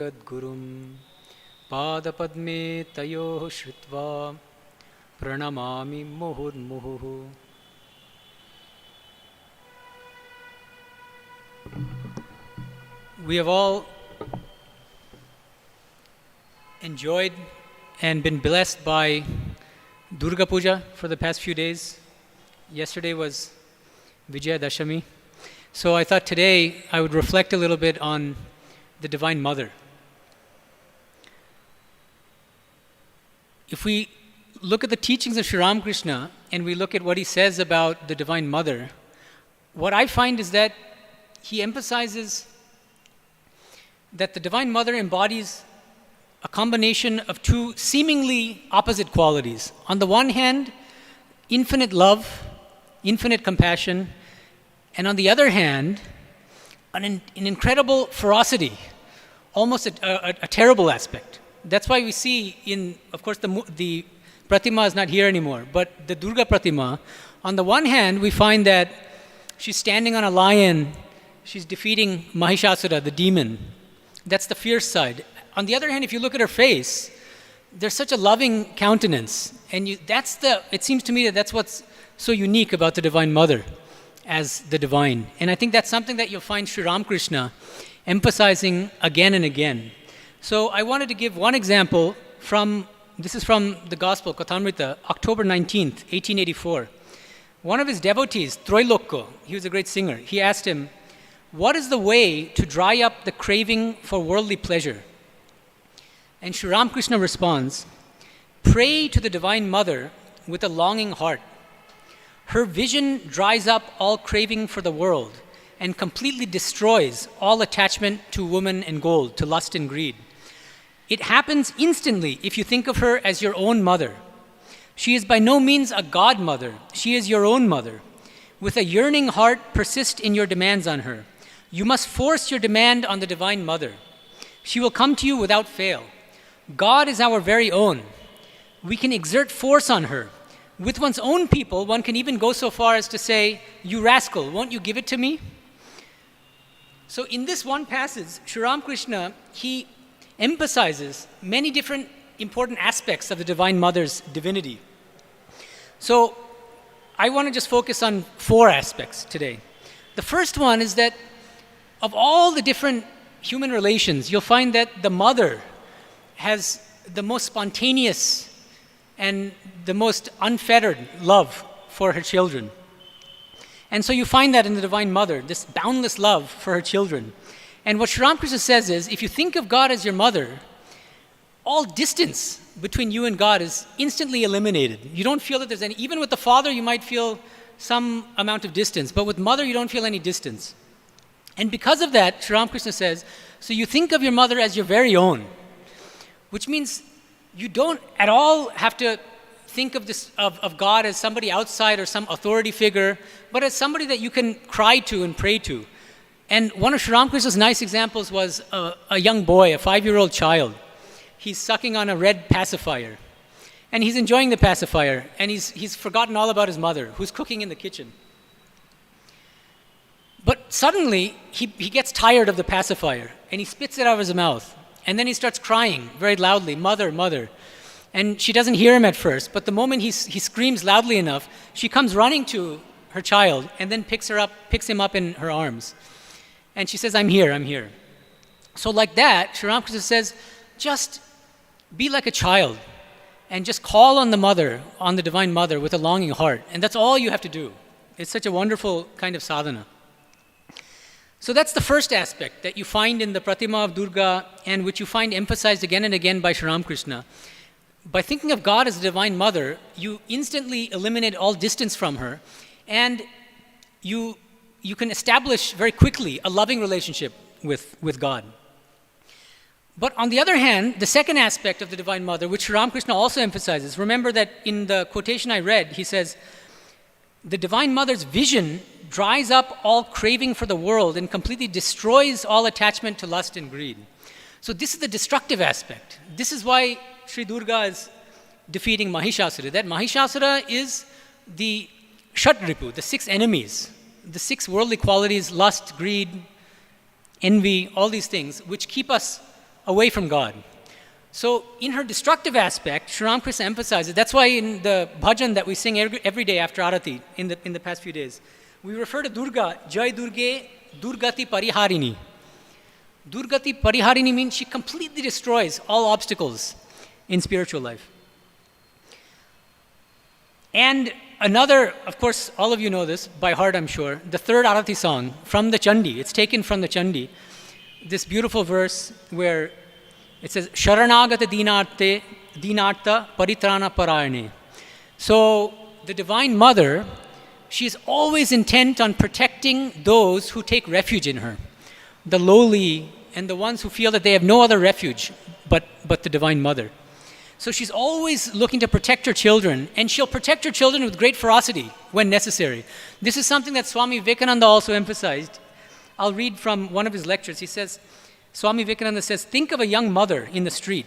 Gurum Padapadme Tayoh Shritva Pranamami Muhurmuhu. We have all enjoyed and been blessed by Durga Puja for the past few days. Yesterday was Vijaya Dashami. So I thought today I would reflect a little bit on the Divine Mother. If we look at the teachings of Sri Ramakrishna and we look at what he says about the Divine Mother, what I find is that he emphasizes that the Divine Mother embodies a combination of two seemingly opposite qualities. On the one hand, infinite love, infinite compassion, and on the other hand, an incredible ferocity, almost a terrible aspect. That's why we see in, of course, the Pratima is not here anymore, but the Durga Pratima, on the one hand, we find that she's standing on a lion, she's defeating Mahishasura, the demon. That's the fierce side. On the other hand, if you look at her face, there's such a loving countenance. And it seems to me that that's what's so unique about the Divine Mother as the divine. And I think that's something that you'll find Sri Ramakrishna emphasizing again and again. So I wanted to give one example this is from the Gospel, Kathamrita, October 19th, 1884. One of his devotees, Troilokko, he was a great singer, he asked him, "What is the way to dry up the craving for worldly pleasure?" And Sri Ramakrishna responds, "Pray to the Divine Mother with a longing heart. Her vision dries up all craving for the world and completely destroys all attachment to woman and gold, to lust and greed. It happens instantly if you think of her as your own mother. She is by no means a godmother. She is your own mother. With a yearning heart, persist in your demands on her. You must force your demand on the Divine Mother. She will come to you without fail. God is our very own. We can exert force on her. With one's own people, one can even go so far as to say, 'You rascal, won't you give it to me?'" So in this one passage, Sri Ramakrishna, he emphasizes many different important aspects of the Divine Mother's divinity. So I want to just focus on 4 aspects today. The first one is that of all the different human relations, you'll find that the mother has the most spontaneous and the most unfettered love for her children. And so you find that in the Divine Mother, this boundless love for her children. And what Sri Ramakrishna says is, if you think of God as your mother, all distance between you and God is instantly eliminated. You don't feel that there's any, even with the father you might feel some amount of distance, but with mother you don't feel any distance. And because of that, Sri Ramakrishna says, so you think of your mother as your very own, which means you don't at all have to think of God as somebody outside or some authority figure, but as somebody that you can cry to and pray to. And one of Sri Ramakrishna's nice examples was a young boy, a 5-year-old child. He's sucking on a red pacifier. And he's enjoying the pacifier. And he's forgotten all about his mother, who's cooking in the kitchen. But suddenly, he gets tired of the pacifier. And he spits it out of his mouth. And then he starts crying very loudly, "Mother, mother." And she doesn't hear him at first. But the moment he screams loudly enough, she comes running to her child and then picks him up in her arms. And she says, "I'm here, I'm here." So like that, Sri Ramakrishna says, just be like a child and just call on the mother, on the Divine Mother with a longing heart. And that's all you have to do. It's such a wonderful kind of sadhana. So that's the first aspect that you find in the Pratima of Durga and which you find emphasized again and again by Sri Ramakrishna. By thinking of God as the Divine Mother, you instantly eliminate all distance from her and you can establish very quickly a loving relationship with God. But on the other hand, the second aspect of the Divine Mother, which Sri Ramakrishna also emphasizes, remember that in the quotation I read, he says, the Divine Mother's vision dries up all craving for the world and completely destroys all attachment to lust and greed. So this is the destructive aspect. This is why Sri Durga is defeating Mahishasura. That Mahishasura is the Shatripu, the 6 enemies, the 6 worldly qualities, lust, greed, envy, all these things, which keep us away from God. So in her destructive aspect, Sri Ramakrishna emphasizes, that's why in the bhajan that we sing every day after Arati in the past few days, we refer to Durga, Jai Durge, Durgati Pariharini. Durgati Pariharini means she completely destroys all obstacles in spiritual life. And another, of course, all of you know this by heart, I'm sure, the third Arati song from the Chandi. It's taken from the Chandi. This beautiful verse where it says, Sharanagata Dinartha Paritrana Parayane. So the Divine Mother, she is always intent on protecting those who take refuge in her, the lowly and the ones who feel that they have no other refuge but the Divine Mother. So she's always looking to protect her children, and she'll protect her children with great ferocity when necessary. This is something that Swami Vivekananda also emphasized. I'll read from one of his lectures. He says, Swami Vivekananda says, think of a young mother in the street.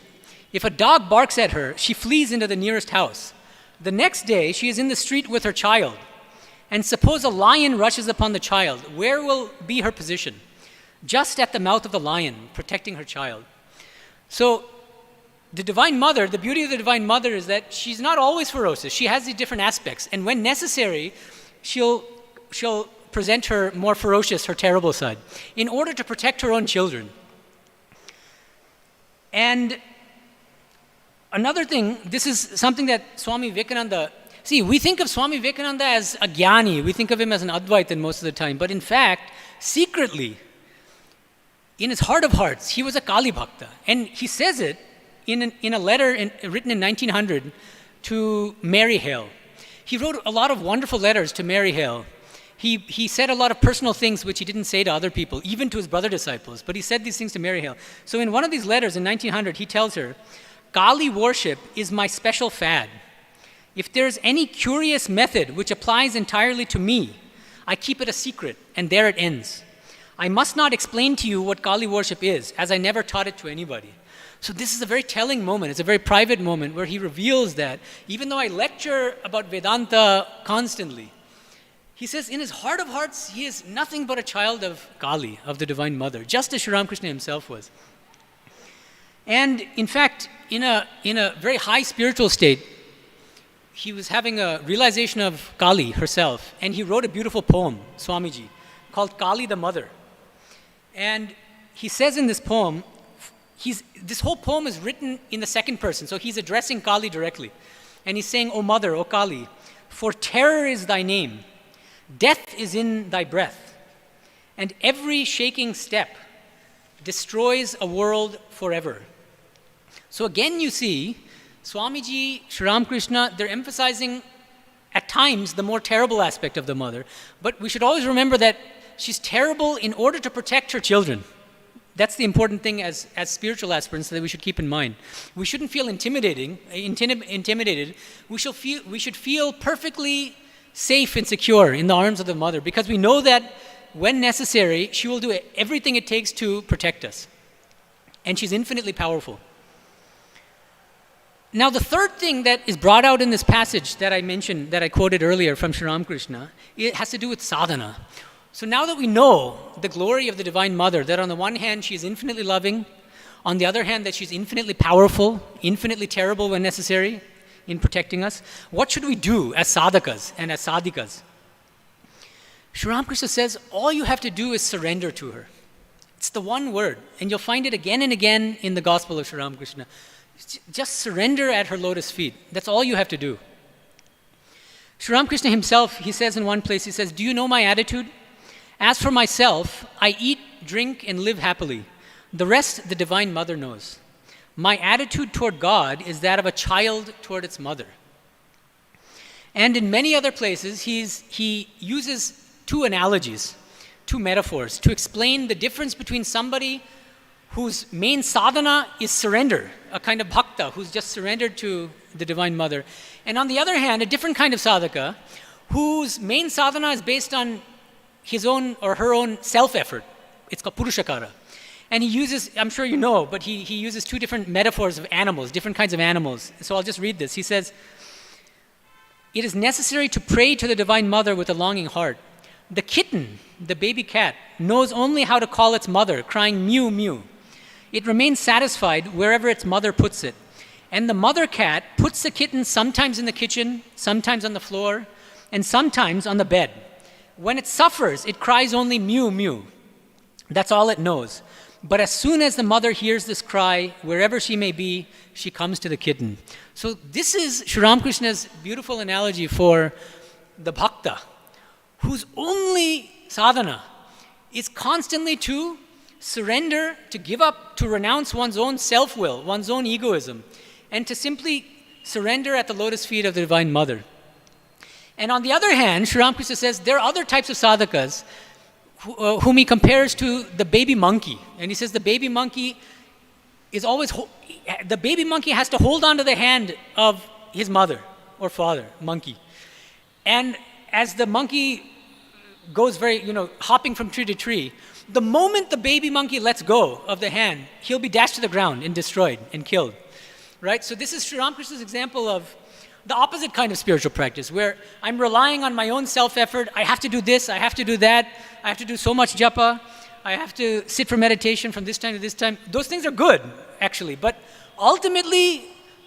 If a dog barks at her, she flees into the nearest house. The next day, she is in the street with her child. And suppose a lion rushes upon the child, where will be her position? Just at the mouth of the lion, protecting her child. So the Divine Mother, the beauty of the Divine Mother is that she's not always ferocious. She has these different aspects. And when necessary, she'll present her more ferocious, her terrible side, in order to protect her own children. And another thing, this is something that Swami Vivekananda, see, we think of Swami Vivekananda as a jnani. We think of him as an Advaitin most of the time. But in fact, secretly, in his heart of hearts, he was a Kali Bhakta. And he says it in a letter written in 1900 to Mary Hale. He wrote a lot of wonderful letters to Mary Hale. He said a lot of personal things which he didn't say to other people, even to his brother disciples, but he said these things to Mary Hale. So in one of these letters in 1900, he tells her, Kali worship is my special fad. If there's any curious method which applies entirely to me, I keep it a secret, and there it ends. I must not explain to you what Kali worship is, as I never taught it to anybody. So this is a very telling moment. It's a very private moment where he reveals that even though I lecture about Vedanta constantly, he says in his heart of hearts, he is nothing but a child of Kali, of the Divine Mother, just as Sri Ramakrishna himself was. And in fact, in a very high spiritual state, he was having a realization of Kali herself, and he wrote a beautiful poem, Swamiji, called Kali the Mother. And he says in this poem, this whole poem is written in the second person, so he's addressing Kali directly. And he's saying, O Mother, O Kali, for terror is thy name, death is in thy breath, and every shaking step destroys a world forever. So again you see, Swamiji, Sri Ramakrishna, they're emphasizing at times the more terrible aspect of the mother, but we should always remember that she's terrible in order to protect her children. That's the important thing as spiritual aspirants that we should keep in mind. We shouldn't feel intimidated. We should feel perfectly safe and secure in the arms of the mother, because we know that when necessary, she will do everything it takes to protect us. And she's infinitely powerful. Now, the third thing that is brought out in this passage that I mentioned, that I quoted earlier from Sri Ramakrishna, it has to do with sadhana. So now that we know the glory of the Divine Mother, that on the one hand she is infinitely loving, on the other hand that she's infinitely powerful, infinitely terrible when necessary in protecting us, what should we do as sadhakas and as sadhikas? Sri Ramakrishna says all you have to do is surrender to her. It's the one word, and you'll find it again and again in the Gospel of Sri Ramakrishna. Just surrender at her lotus feet. That's all you have to do. Sri Ramakrishna himself, he says in one place, he says, do you know my attitude? As for myself, I eat, drink, and live happily. The rest the Divine Mother knows. My attitude toward God is that of a child toward its mother. And in many other places, he uses two analogies, two metaphors, to explain the difference between somebody whose main sadhana is surrender, a kind of bhakta who's just surrendered to the Divine Mother. And on the other hand, a different kind of sadhaka whose main sadhana is based on his own or her own self-effort. It's called purushakara. And he uses, I'm sure you know, but he uses two different metaphors of animals, different kinds of animals. So I'll just read this. He says, it is necessary to pray to the Divine Mother with a longing heart. The kitten, the baby cat, knows only how to call its mother, crying mew, mew. it remains satisfied wherever its mother puts it. And the mother cat puts the kitten sometimes in the kitchen, sometimes on the floor, and sometimes on the bed. When it suffers, it cries only mew, mew. That's all it knows. But as soon as the mother hears this cry, wherever she may be, she comes to the kitten. So this is Sri Ramakrishna's beautiful analogy for the bhakta, whose only sadhana is constantly to surrender, to give up, to renounce one's own self-will, one's own egoism, and to simply surrender at the lotus feet of the Divine Mother. And on the other hand, Sri Ramakrishna says there are other types of sadhakas whom he compares to the baby monkey. And he says the baby monkey is always, the baby monkey has to hold on to the hand of his mother or father, monkey. And as the monkey goes hopping from tree to tree, the moment the baby monkey lets go of the hand, he'll be dashed to the ground and destroyed and killed. Right? So this is Sri Ramakrishna's example of the opposite kind of spiritual practice, where I'm relying on my own self-effort. I have to do this, I have to do that, I have to do so much japa, I have to sit for meditation from this time to this time. Those things are good, actually, but ultimately,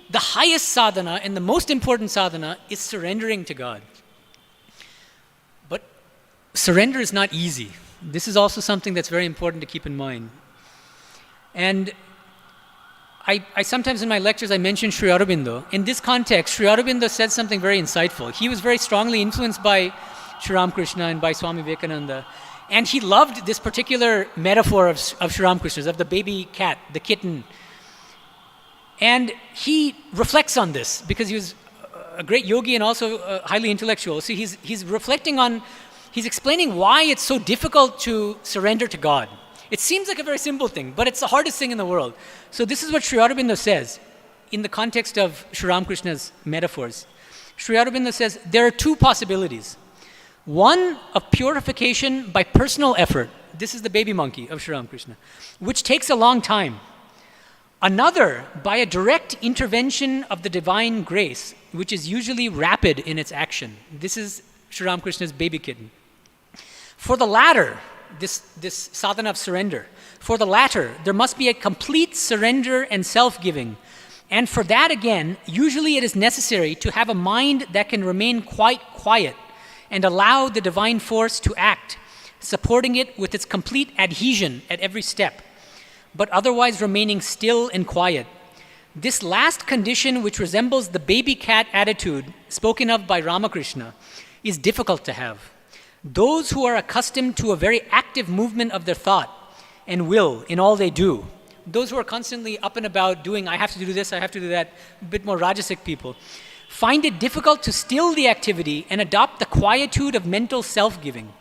the highest sadhana and the most important sadhana is surrendering to God. But surrender is not easy. This is also something that's very important to keep in mind. And I sometimes in my lectures I mention Sri Aurobindo. In this context, Sri Aurobindo said something very insightful. He was very strongly influenced by Sri Ramakrishna and by Swami Medhanandaji. And he loved this particular metaphor of Sri Ramakrishna's, of the baby cat, the kitten. And he reflects on this because he was a great yogi and also highly intellectual. So he's reflecting on, he's explaining why it's so difficult to surrender to God. It seems like a very simple thing, but it's the hardest thing in the world. So this is what Sri Aurobindo says in the context of Sri Ramakrishna's metaphors. Sri Aurobindo says there are two possibilities. One of purification by personal effort. This is the baby monkey of Sri Ramakrishna, which takes a long time. Another by a direct intervention of the divine grace, which is usually rapid in its action. This is Sri Ramakrishna's baby kitten. For the latter, this sadhana of surrender, for the latter, there must be a complete surrender and self-giving. And for that again, usually it is necessary to have a mind that can remain quite quiet and allow the divine force to act, supporting it with its complete adhesion at every step, but otherwise remaining still and quiet. This last condition, which resembles the baby cat attitude spoken of by Ramakrishna, is difficult to have. Those who are accustomed to a very active movement of their thought and will in all they do, those who are constantly up and about doing, I have to do this, I have to do that, a bit more rajasic people, find it difficult to still the activity and adopt the quietude of mental self-giving.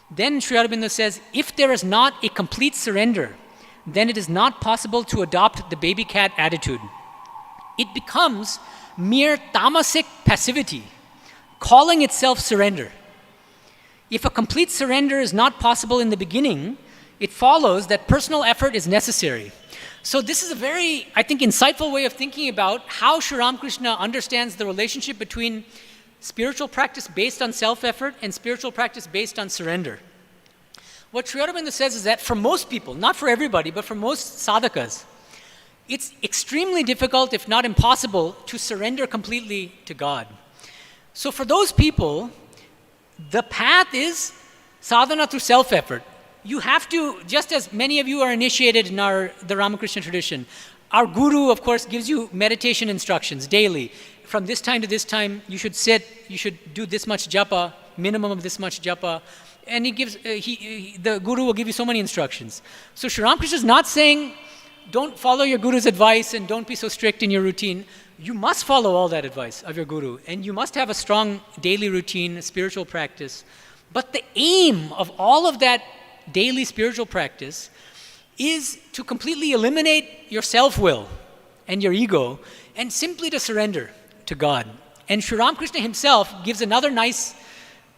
Then Sri Aurobindo says, if there is not a complete surrender, then it is not possible to adopt the baby cat attitude. It becomes mere tamasic passivity, calling itself surrender. If a complete surrender is not possible in the beginning, it follows that personal effort is necessary. So this is a very, I think, insightful way of thinking about how Sri Ramakrishna understands the relationship between spiritual practice based on self-effort and spiritual practice based on surrender. What Sri Aurobindo says is that for most people, not for everybody, but for most sadhakas, it's extremely difficult, if not impossible, to surrender completely to God. So for those people, the path is sadhana through self-effort. You have to, just as many of you are initiated in the Ramakrishna tradition, our guru, of course, gives you meditation instructions daily. From this time to this time, you should sit, you should do this much japa, minimum of this much japa. And he gives, the guru will give you so many instructions. So Sri Ramakrishna is not saying, don't follow your guru's advice and don't be so strict in your routine. You must follow all that advice of your guru. And you must have a strong daily routine, spiritual practice. But the aim of all of that daily spiritual practice is to completely eliminate your self-will and your ego and simply to surrender to God. And Sri Ramakrishna himself gives another nice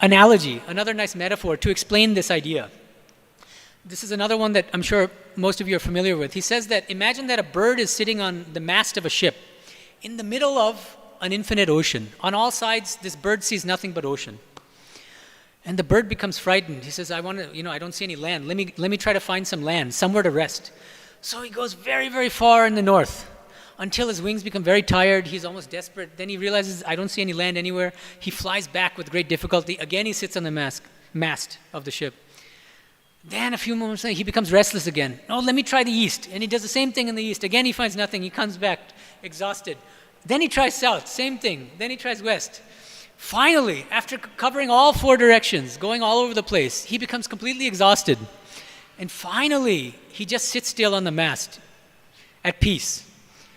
analogy, another nice metaphor to explain this idea. This is another one that I'm sure most of you are familiar with. He says that imagine that a bird is sitting on the mast of a ship in the middle of an infinite ocean. On all sides, this bird sees nothing but ocean. And the bird becomes frightened. He says, I don't see any land. Let me try to find some land, somewhere to rest. So he goes very, very far in the north until his wings become very tired. He's almost desperate. Then he realizes, I don't see any land anywhere. He flies back with great difficulty. Again, he sits on the mast of the ship. Then a few moments later, he becomes restless again. No, let me try the east. And he does the same thing in the east. Again, he finds nothing. He comes back exhausted. Then he tries south, same thing. Then he tries west. Finally, after covering all 4 directions, going all over the place, he becomes completely exhausted. And finally, he just sits still on the mast at peace.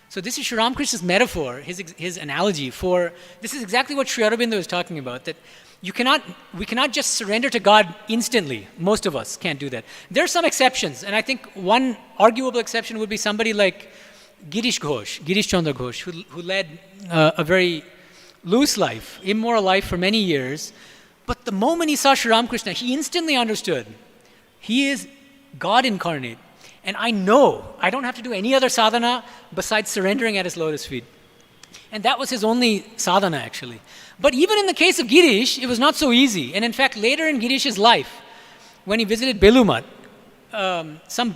So this is Sri Ramakrishna's metaphor, his analogy for, this is exactly what Sri Aurobindo is talking about, that we cannot just surrender to God instantly. Most of us can't do that. There are some exceptions, and I think one arguable exception would be somebody like Girish Chandra Ghosh, who led a very loose life, immoral life for many years. But the moment he saw Sri Ramakrishna, he instantly understood. He is God incarnate. And I know I don't have to do any other sadhana besides surrendering at his lotus feet. And that was his only sadhana, actually. But even in the case of Girish, it was not so easy. And in fact, later in Girish's life, when he visited Belumat, some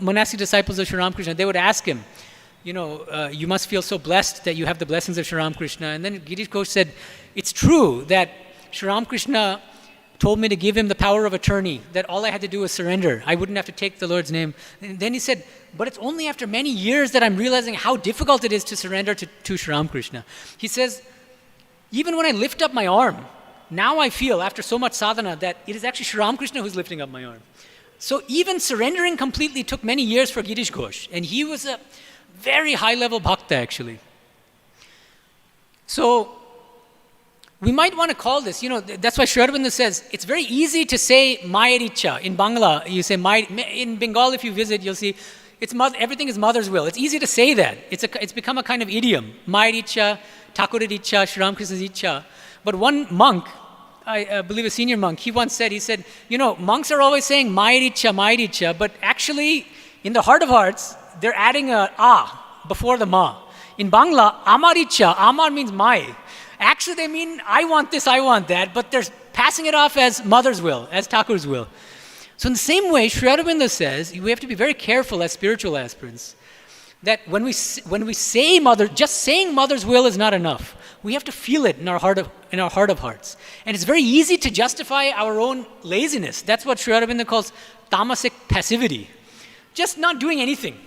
monastic disciples of Sri Ramakrishna, they would ask him, you must feel so blessed that you have the blessings of Sri Ramakrishna. And then Girish Ghosh said, it's true that Sri Ramakrishna told me to give him the power of attorney, that all I had to do was surrender. I wouldn't have to take the Lord's name. And then he said, but it's only after many years that I'm realizing how difficult it is to surrender to Sri Ramakrishna. He says, even when I lift up my arm, now I feel, after so much sadhana, that it is actually Sri Ramakrishna who's lifting up my arm. So even surrendering completely took many years for Girish Ghosh. And he was a very high-level bhakta, actually. So we might want to call this, that's why Sri Aurobindo says, it's very easy to say Mayer Ichcha. In Bangla, you say, in Bengal, if you visit, you'll see, everything is mother's will. It's easy to say that. It's become a kind of idiom. Mayer Ichcha, Thakurer Ichcha, Sri Ramakrishna's Ichcha. But one monk, I believe a senior monk, he once said, monks are always saying Mayer Ichcha, but actually, in the heart of hearts, they're adding a before the ma. In Bangla, Amar Ichcha, Amar means my. Actually, they mean, I want this, I want that, but they're passing it off as mother's will, as Thakur's will. So in the same way, Sri Aurobindo says, we have to be very careful as spiritual aspirants, that when we say mother, just saying mother's will is not enough. We have to feel it in our heart of hearts. And it's very easy to justify our own laziness. That's what Sri Aurobindo calls tamasic passivity. Just not doing anything.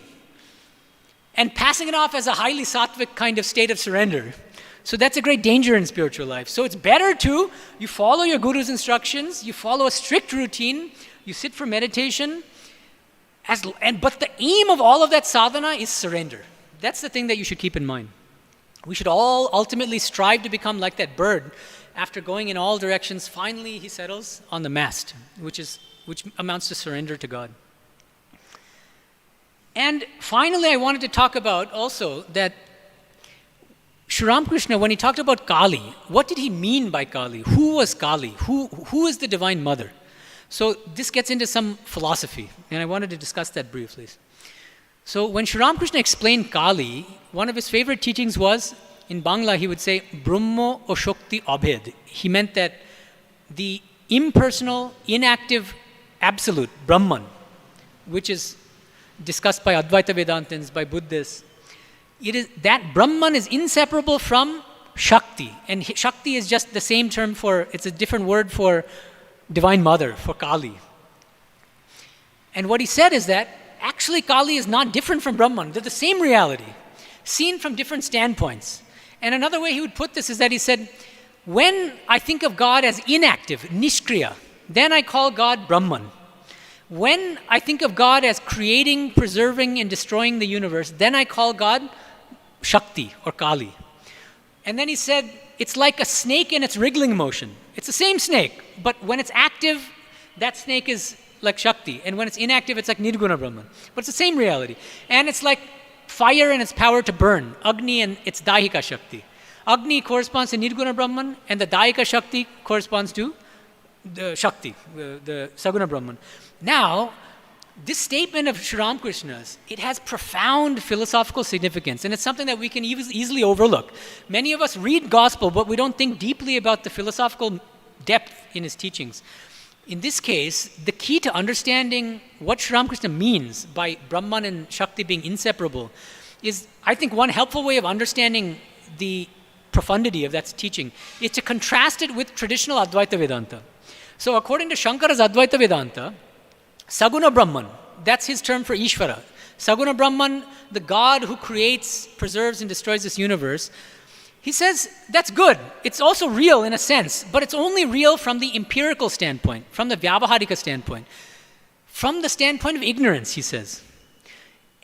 And passing it off as a highly sattvic kind of state of surrender. So that's a great danger in spiritual life. So it's better you follow your guru's instructions, you follow a strict routine, you sit for meditation, but the aim of all of that sadhana is surrender. That's the thing that you should keep in mind. We should all ultimately strive to become like that bird. After going in all directions, finally he settles on the mast, which amounts to surrender to God. And finally, I wanted to talk about also that Sri Ramakrishna, when he talked about Kali, what did he mean by Kali? Who was Kali? Who is the Divine Mother? So this gets into some philosophy, and I wanted to discuss that briefly. So when Sri Ramakrishna explained Kali, one of his favorite teachings was, in Bangla, he would say, Brahmo o Shakti Abhed. He meant that the impersonal, inactive, absolute, Brahman, which is discussed by Advaita Vedantins, by Buddhists, that Brahman is inseparable from Shakti. And Shakti is just the same term it's a different word for Divine Mother, for Kali. And what he said is that actually Kali is not different from Brahman. They're the same reality, seen from different standpoints. And another way he would put this is that he said, when I think of God as inactive, Nishkriya, then I call God Brahman. When I think of God as creating, preserving, and destroying the universe, then I call God Shakti or Kali. And then he said, it's like a snake in its wriggling motion. It's the same snake, but when it's active, that snake is like Shakti. And when it's inactive, it's like Nirguna Brahman. But it's the same reality. And it's like fire and its power to burn, Agni and its Dahika Shakti. Agni corresponds to Nirguna Brahman, and the Dahika Shakti corresponds to the Shakti, the Saguna Brahman. Now, this statement of Sri Ramakrishna's, it has profound philosophical significance, and it's something that we can easily overlook. Many of us read gospel, but we don't think deeply about the philosophical depth in his teachings. In this case, the key to understanding what Sri Ramakrishna means by Brahman and Shakti being inseparable is, I think, one helpful way of understanding the profundity of that teaching is to contrast it with traditional Advaita Vedanta. So according to Shankara's Advaita Vedanta, Saguna Brahman, that's his term for Ishvara. Saguna Brahman, the God who creates, preserves, and destroys this universe, he says that's good. It's also real in a sense, but it's only real from the empirical standpoint, from the Vyavaharika standpoint, from the standpoint of ignorance, he says.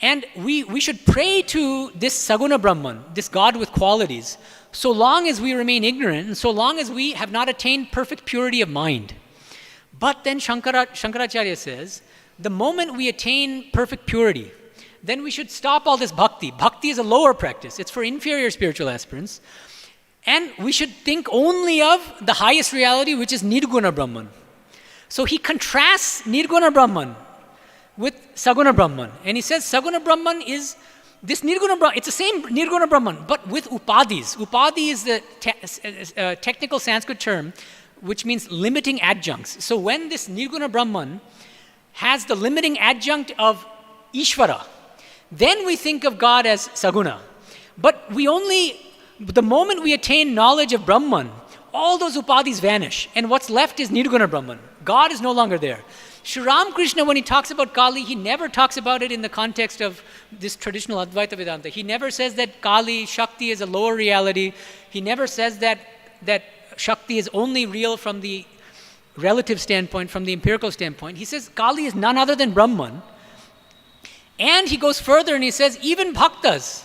And we should pray to this Saguna Brahman, this God with qualities, so long as we remain ignorant and so long as we have not attained perfect purity of mind. But then Shankaracharya says, the moment we attain perfect purity, then we should stop all this bhakti. Bhakti is a lower practice. It's for inferior spiritual aspirants. And we should think only of the highest reality, which is Nirguna Brahman. So he contrasts Nirguna Brahman with Saguna Brahman. And he says Saguna Brahman is this Nirguna Brahman. It's the same Nirguna Brahman, but with upadis. Upadi is the technical Sanskrit term, which means limiting adjuncts. So when this Nirguna Brahman has the limiting adjunct of Ishvara, then we think of God as Saguna. But the moment we attain knowledge of Brahman, all those upadis vanish. And what's left is Nirguna Brahman. God is no longer there. Sri Ramakrishna, when he talks about Kali, he never talks about it in the context of this traditional Advaita Vedanta. He never says that Kali, Shakti is a lower reality. He never says that Shakti is only real from the relative standpoint, from the empirical standpoint. He says Kali is none other than Brahman. And he goes further and he says, even bhaktas,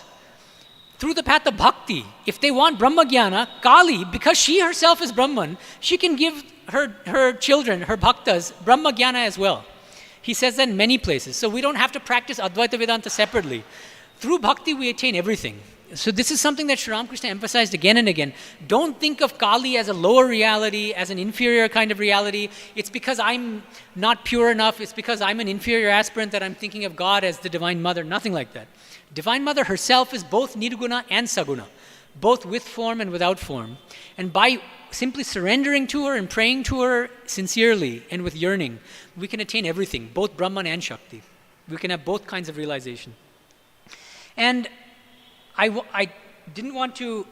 through the path of bhakti, if they want Brahma Jnana, Kali, because she herself is Brahman, she can give her children, her bhaktas, Brahma Jnana as well. He says that in many places. So we don't have to practice Advaita Vedanta separately. Through bhakti, we attain everything. So this is something that Sri Ramakrishna emphasized again and again. Don't think of Kali as a lower reality, as an inferior kind of reality. It's because I'm not pure enough. It's because I'm an inferior aspirant that I'm thinking of God as the Divine Mother. Nothing like that. Divine Mother herself is both Nirguna and Saguna, both with form and without form. And by simply surrendering to her and praying to her sincerely and with yearning, we can attain everything, both Brahman and Shakti. We can have both kinds of realization. And I didn't want to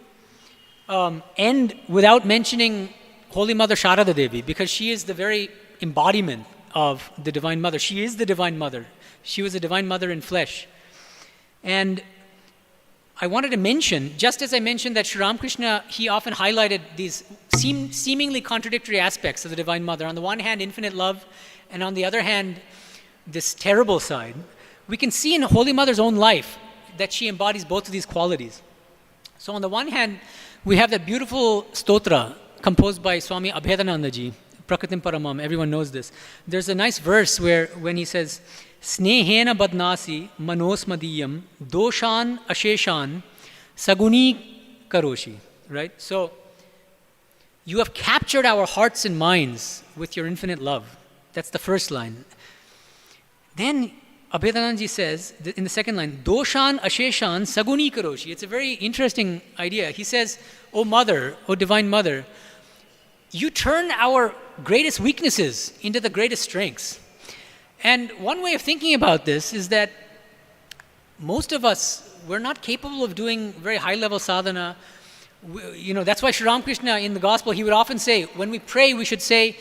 end without mentioning Holy Mother Sharada Devi, because she is the very embodiment of the Divine Mother. She is the Divine Mother. She was a Divine Mother in flesh. And I wanted to mention, just as I mentioned that Sri Ramakrishna, he often highlighted these seemingly contradictory aspects of the Divine Mother. On the one hand, infinite love, and on the other hand, this terrible side. We can see in Holy Mother's own life that she embodies both of these qualities. So on the one hand, we have that beautiful stotra composed by Swami Medhanandaji, Prakritim Paramam, everyone knows this. There's a nice verse when he says, Snehena badnasi manosmadiyam doshan asheshan saguni karoshi. Right? So you have captured our hearts and minds with your infinite love. That's the first line. Then Abhedananji says in the second line, Doshan Asheshan Saguni Karoshi. It's a very interesting idea. He says, O Mother, O Divine Mother, you turn our greatest weaknesses into the greatest strengths. And one way of thinking about this is that most of us, we're not capable of doing very high-level sadhana. That's why Sri Ramakrishna in the Gospel, he would often say, when we pray, we should say,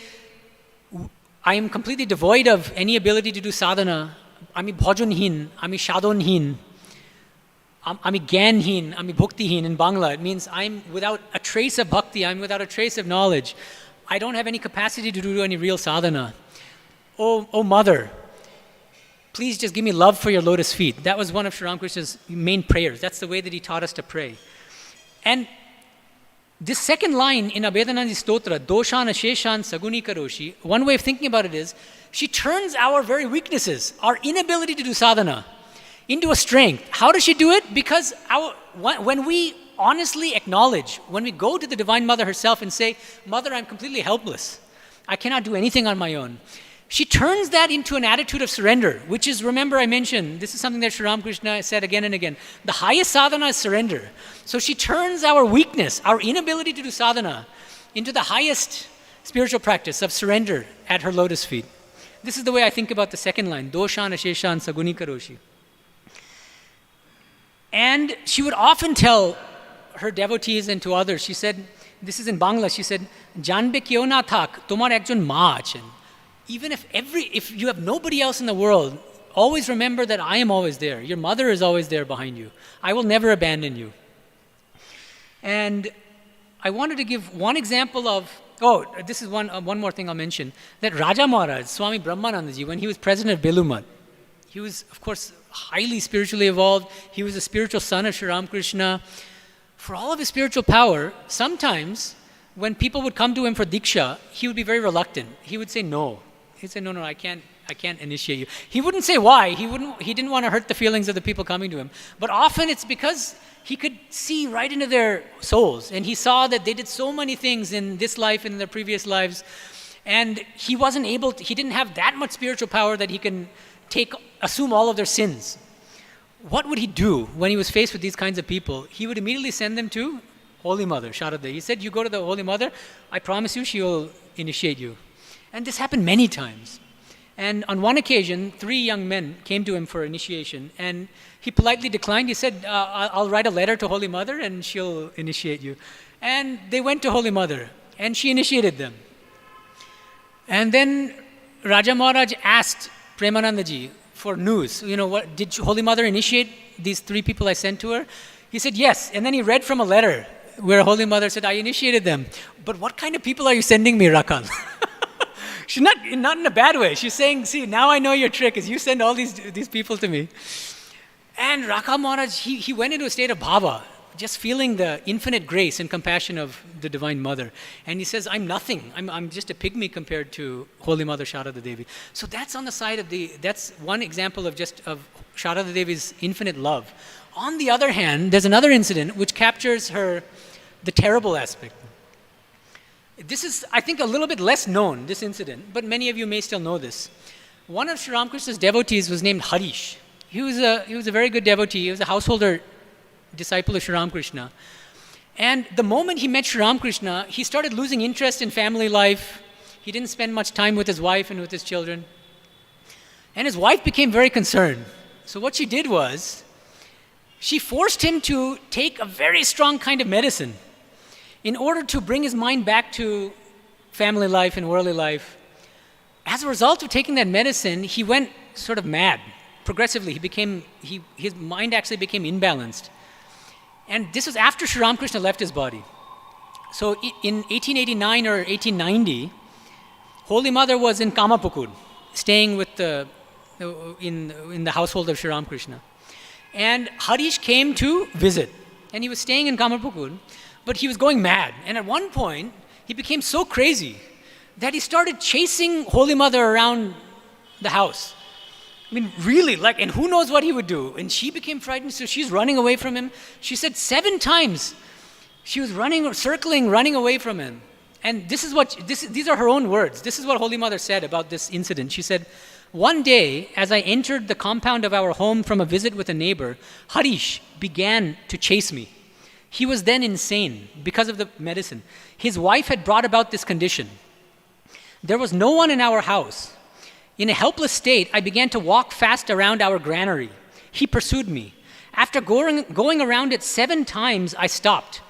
I am completely devoid of any ability to do sadhana. Ami bhajanhin, ami shadonhin, ami gyanhin, ami bhaktihin in Bangla. It means I'm without a trace of bhakti, I'm without a trace of knowledge. I don't have any capacity to do any real sadhana. Oh Mother, please just give me love for your lotus feet. That was one of Sri Ramakrishna's main prayers. That's the way that he taught us to pray. And this second line in Abhedanandi's stotra, Doshan Asheshan Saguni Karoshi, one way of thinking about it is, she turns our very weaknesses, our inability to do sadhana, into a strength. How does she do it? Because when we honestly acknowledge, when we go to the Divine Mother herself and say, Mother, I'm completely helpless. I cannot do anything on my own. She turns that into an attitude of surrender, which is, remember I mentioned, this is something that Sri Ramakrishna said again and again. The highest sadhana is surrender. So she turns our weakness, our inability to do sadhana, into the highest spiritual practice of surrender at her lotus feet. This is the way I think about the second line, Doshan Asheshan Saguni Karoshi. And she would often tell her devotees and to others, she said, this is in Bangla, she said, Janbe kyo na thak, tomar ekjon ma achen. Even if you have nobody else in the world, always remember that I am always there. Your mother is always there behind you. I will never abandon you. And I wanted to give one example of, this is one more thing I'll mention, that Raja Maharaj, Swami Brahmanandaji, when he was president of Belumat, he was, of course, highly spiritually evolved. He was a spiritual son of Sri Ramakrishna. For all of his spiritual power, sometimes when people would come to him for Diksha, he would be very reluctant. He would say no. He'd say, no, I can't initiate you. He wouldn't say why. He didn't want to hurt the feelings of the people coming to him. But often it's because he could see right into their souls. And he saw that they did so many things in this life and in their previous lives. And he didn't have that much spiritual power that he can assume all of their sins. What would he do when he was faced with these kinds of people? He would immediately send them to Holy Mother, Sharada. He said, you go to the Holy Mother, I promise you she will initiate you. And this happened many times. And on one occasion, 3 young men came to him for initiation, and he politely declined. He said, I'll write a letter to Holy Mother and she'll initiate you. And they went to Holy Mother, and she initiated them. And then Raja Maharaj asked Premanandaji for news. Did Holy Mother initiate these 3 people I sent to her? He said, yes. And then he read from a letter where Holy Mother said, I initiated them. But what kind of people are you sending me, Rakan? She's not in a bad way. She's saying, see, now I know your trick is you send all these people to me. And Rakha Maharaj, he went into a state of bhava, just feeling the infinite grace and compassion of the Divine Mother. And he says, I'm nothing. I'm just a pygmy compared to Holy Mother Sharada Devi. So that's on the side of that's one example of Sharada Devi's infinite love. On the other hand, there's another incident which captures the terrible aspect. This is, I think, a little bit less known, this incident, but many of you may still know this. One of Sri Ramakrishna's devotees was named Harish. He was a very good devotee. He was a householder disciple of Sri Ramakrishna. And the moment he met Sri Ramakrishna, he started losing interest in family life. He didn't spend much time with his wife and with his children. And his wife became very concerned. So what she did was, she forced him to take a very strong kind of medicine in order to bring his mind back to family life and worldly life. As a result of taking that medicine, he went sort of mad. Progressively, his mind actually became imbalanced. And this was after Sri Ramakrishna left his body. So in 1889 or 1890, Holy Mother was in Kamapukur, staying in the household of Sri Ramakrishna. And Harish came to visit, and he was staying in Kamapukur, but he was going mad. And at one point, he became so crazy that he started chasing Holy Mother around the house. I mean, really, and who knows what he would do. And she became frightened, so she's running away from him. She said 7 times she was running away from him. And these are her own words. This is what Holy Mother said about this incident. She said, one day, as I entered the compound of our home from a visit with a neighbor, Harish began to chase me. He was then insane because of the medicine. His wife had brought about this condition. There was no one in our house. In a helpless state, I began to walk fast around our granary. He pursued me. After going around it 7 times, I stopped.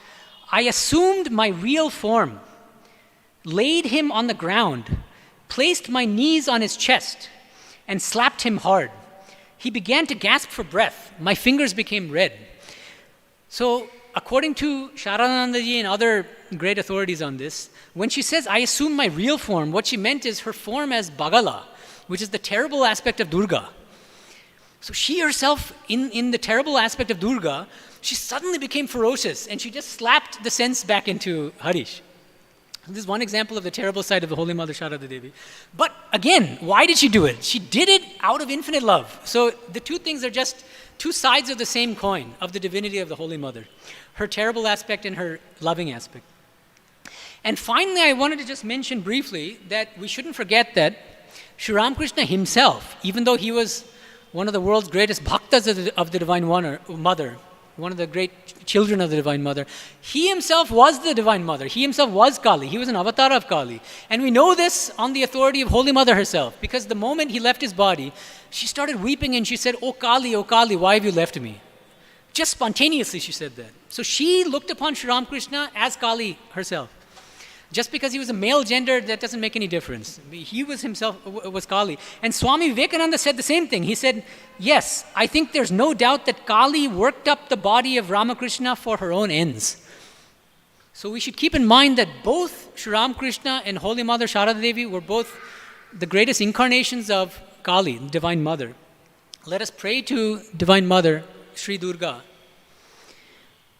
I assumed my real form, laid him on the ground, placed my knees on his chest, and slapped him hard. He began to gasp for breath. My fingers became red. So, according to Sharanandaji and other great authorities on this, when she says, I assume my real form, what she meant is her form as Bagala, which is the terrible aspect of Durga. So she herself, in the terrible aspect of Durga, she suddenly became ferocious, and she just slapped the sense back into Harish. This is one example of the terrible side of the Holy Mother Sharada Devi. But again, why did she do it? She did it out of infinite love. So the two things are just 2 sides of the same coin of the divinity of the Holy Mother. Her terrible aspect and her loving aspect. And finally, I wanted to just mention briefly that we shouldn't forget that Sri Ramakrishna himself, even though he was one of the world's greatest bhaktas of the Divine Mother, one of the great children of the Divine Mother. He himself was the Divine Mother. He himself was Kali. He was an avatar of Kali. And we know this on the authority of Holy Mother herself, because the moment he left his body, she started weeping and she said, "Oh Kali, why have you left me?" Just spontaneously she said that. So she looked upon Sri Ramakrishna as Kali herself. Just because he was a male gender, that doesn't make any difference. He was himself was Kali. And Swami Vivekananda said the same thing. He said, yes, I think there's no doubt that Kali worked up the body of Ramakrishna for her own ends. So we should keep in mind that both Sri Ramakrishna and Holy Mother Sharada Devi were both the greatest incarnations of Kali, Divine Mother. Let us pray to Divine Mother, Sri Durga,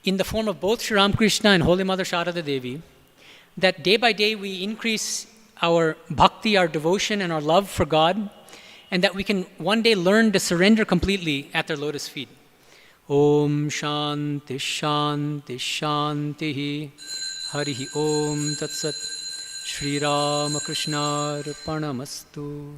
in the form of both Sri Ramakrishna and Holy Mother Sharada Devi, that day by day we increase our bhakti, our devotion, and our love for God, and that we can one day learn to surrender completely at their lotus feet. Om Shanti Shanti Shanti Harihi Om Tat Sat Shri Ramakrishna Arpanamastu.